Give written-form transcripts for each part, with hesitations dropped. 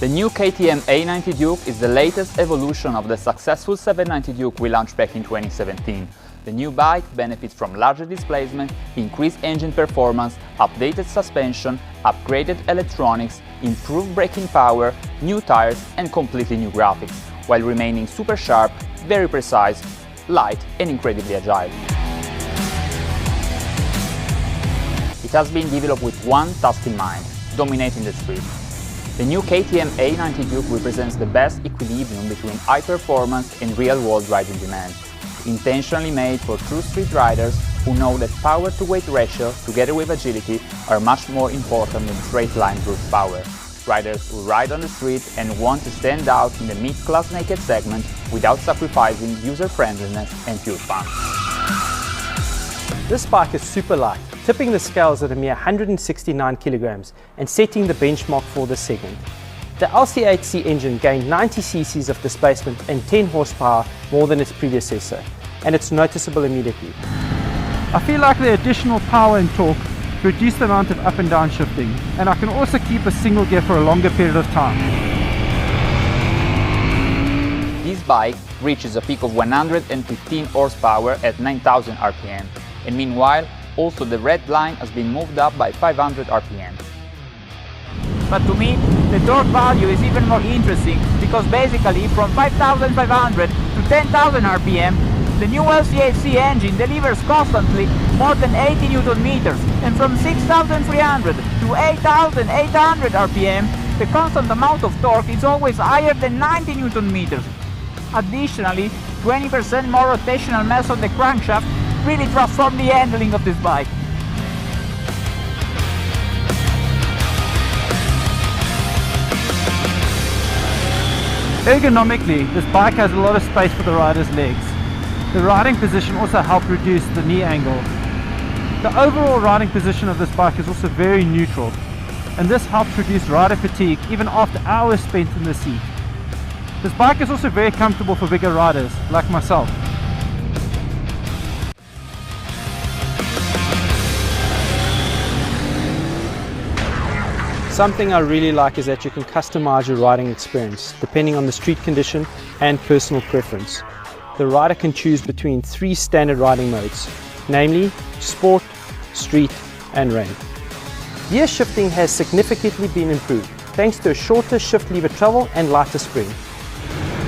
The new KTM A90 Duke is the latest evolution of the successful 790 Duke we launched back in 2017. The new bike benefits from larger displacement, increased engine performance, updated suspension, upgraded electronics, improved braking power, new tires and completely new graphics, while remaining super sharp, very precise, light and incredibly agile. It has been developed with one task in mind: dominating the street. The new KTM A90 Duke represents the best equilibrium between high performance and real-world riding demand. Intentionally made for true street riders who know that power-to-weight ratio, together with agility, are much more important than straight-line brute power. Riders who ride on the street and want to stand out in the mid-class naked segment without sacrificing user-friendliness and fuel fun. This bike is super light, tipping the scales at a mere 169 kilograms and setting the benchmark for this segment. The LC8C engine gained 90 cc's of displacement and 10 horsepower more than its predecessor, and it's noticeable immediately. I feel like the additional power and torque reduce the amount of up and down shifting, and I can also keep a single gear for a longer period of time. This bike reaches a peak of 115 horsepower at 9000 RPM, and meanwhile also the red line has been moved up by 500 RPM. But to me, the torque value is even more interesting, because basically from 5500 to 10,000 RPM, the new LC8C engine delivers constantly more than 80 Newton meters, and from 6300 to 8800 RPM, the constant amount of torque is always higher than 90 Newton meters. Additionally, 20% more rotational mass on the crankshaft really transformed the handling of this bike. Ergonomically, this bike has a lot of space for the rider's legs. The riding position also helped reduce the knee angle. The overall riding position of this bike is also very neutral, and this helps reduce rider fatigue even after hours spent in the seat. This bike is also very comfortable for bigger riders, like myself. Something I really like is that you can customize your riding experience depending on the street condition and personal preference. The rider can choose between 3 standard riding modes, namely Sport, Street and Rain. Gear shifting has significantly been improved thanks to a shorter shift lever travel and lighter spring.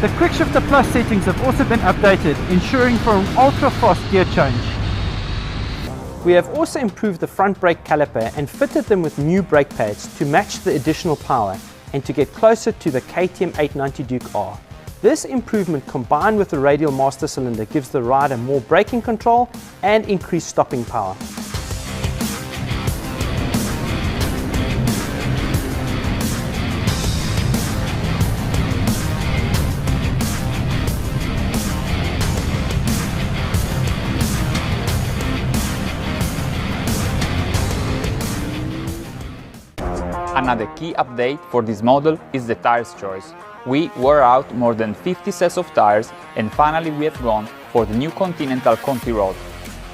The Quick Shifter Plus settings have also been updated, ensuring for an ultra-fast gear change. We have also improved the front brake caliper and fitted them with new brake pads to match the additional power and to get closer to the KTM 890 Duke R. This improvement combined with the radial master cylinder gives the rider more braking control and increased stopping power. Another key update for this model is the tires choice. We wore out more than 50 sets of tires and finally we have gone for the new Continental Conti Road.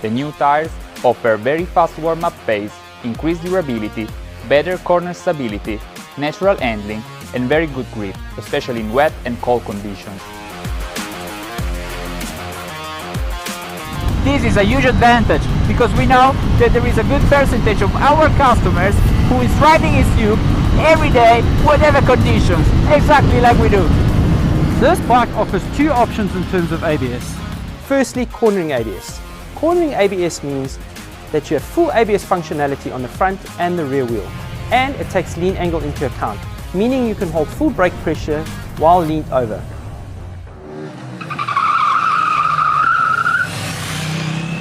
The new tires offer very fast warm-up pace, increased durability, better corner stability, natural handling and very good grip, especially in wet and cold conditions. This is a huge advantage, because we know that there is a good percentage of our customers who is riding his Duke every day, whatever conditions, exactly like we do. This bike offers 2 options in terms of ABS. Firstly, cornering ABS. Cornering ABS means that you have full ABS functionality on the front and the rear wheel, and it takes lean angle into account, meaning you can hold full brake pressure while leaned over.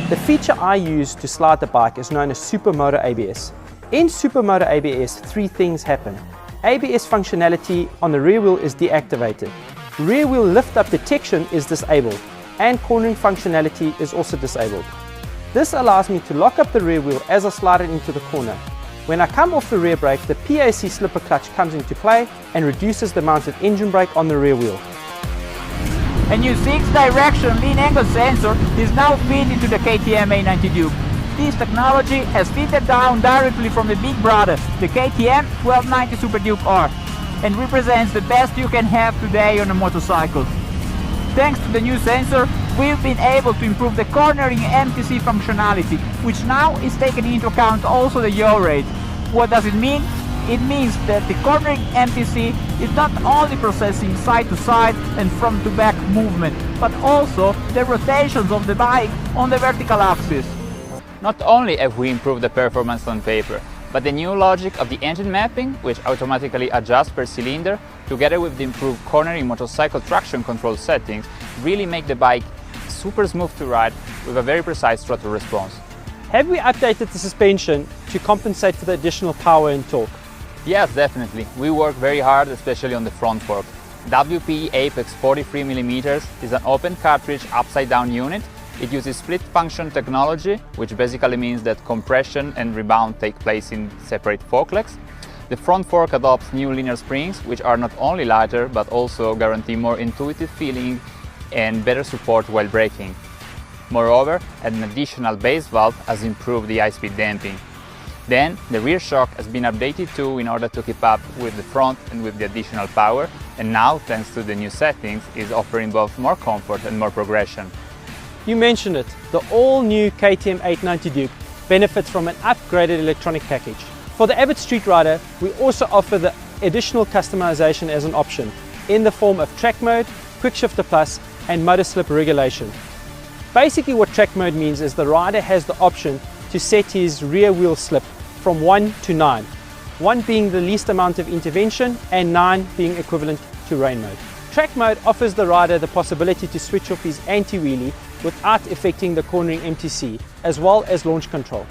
The feature I use to slide the bike is known as Supermoto ABS. In Supermoto ABS, 3 things happen. ABS functionality on the rear wheel is deactivated. Rear wheel lift-up detection is disabled, and cornering functionality is also disabled. This allows me to lock up the rear wheel as I slide it into the corner. When I come off the rear brake, the PAC slipper clutch comes into play and reduces the mounted engine brake on the rear wheel. A new 6-direction lean angle sensor is now fitted into the KTM A90 Duke. This technology has fitted down directly from the big brother, the KTM 1290 Super Duke R. and represents the best you can have today on a motorcycle. Thanks to the new sensor, we've been able to improve the cornering MTC functionality, which now is taking into account also the yaw rate. What does it mean? It means that the cornering MTC is not only processing side to side and front to back movement, but also the rotations of the bike on the vertical axis. Not only have we improved the performance on paper, but the new logic of the engine mapping, which automatically adjusts per cylinder, together with the improved cornering motorcycle traction control settings, really make the bike super smooth to ride with a very precise throttle response. Have we updated the suspension to compensate for the additional power and torque? Yes, definitely. We work very hard, especially on the front fork. WP Apex 43mm is an open cartridge upside down unit. It uses split function technology, which basically means that compression and rebound take place in separate fork legs. The front fork adopts new linear springs, which are not only lighter, but also guarantee more intuitive feeling and better support while braking. Moreover, an additional base valve has improved the high-speed damping. Then, the rear shock has been updated too in order to keep up with the front and with the additional power, and now, thanks to the new settings, is offering both more comfort and more progression. You mentioned it, the all-new KTM 890 Duke benefits from an upgraded electronic package. For the avid street rider, we also offer the additional customization as an option in the form of track mode, quick shifter plus, and motor slip regulation. Basically what track mode means is the rider has the option to set his rear wheel slip from 1 to 9, 1 being the least amount of intervention and 9 being equivalent to rain mode. Track mode offers the rider the possibility to switch off his anti-wheelie without affecting the cornering MTC, as well as launch control.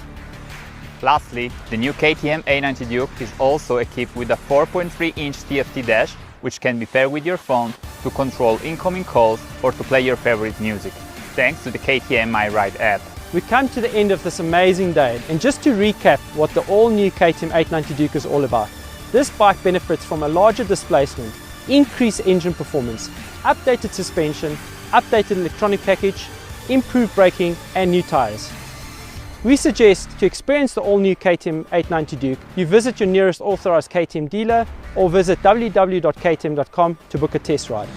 Lastly, the new KTM 890 Duke is also equipped with a 4.3-inch TFT dash, which can be paired with your phone to control incoming calls or to play your favorite music, thanks to the KTM MyRide app. We come to the end of this amazing day, and just to recap what the all-new KTM 890 Duke is all about. This bike benefits from a larger displacement, increased engine performance, updated suspension, updated electronic package, improved braking and new tyres. We suggest to experience the all-new KTM 890 Duke, you visit your nearest authorized KTM dealer or visit www.ktm.com to book a test ride.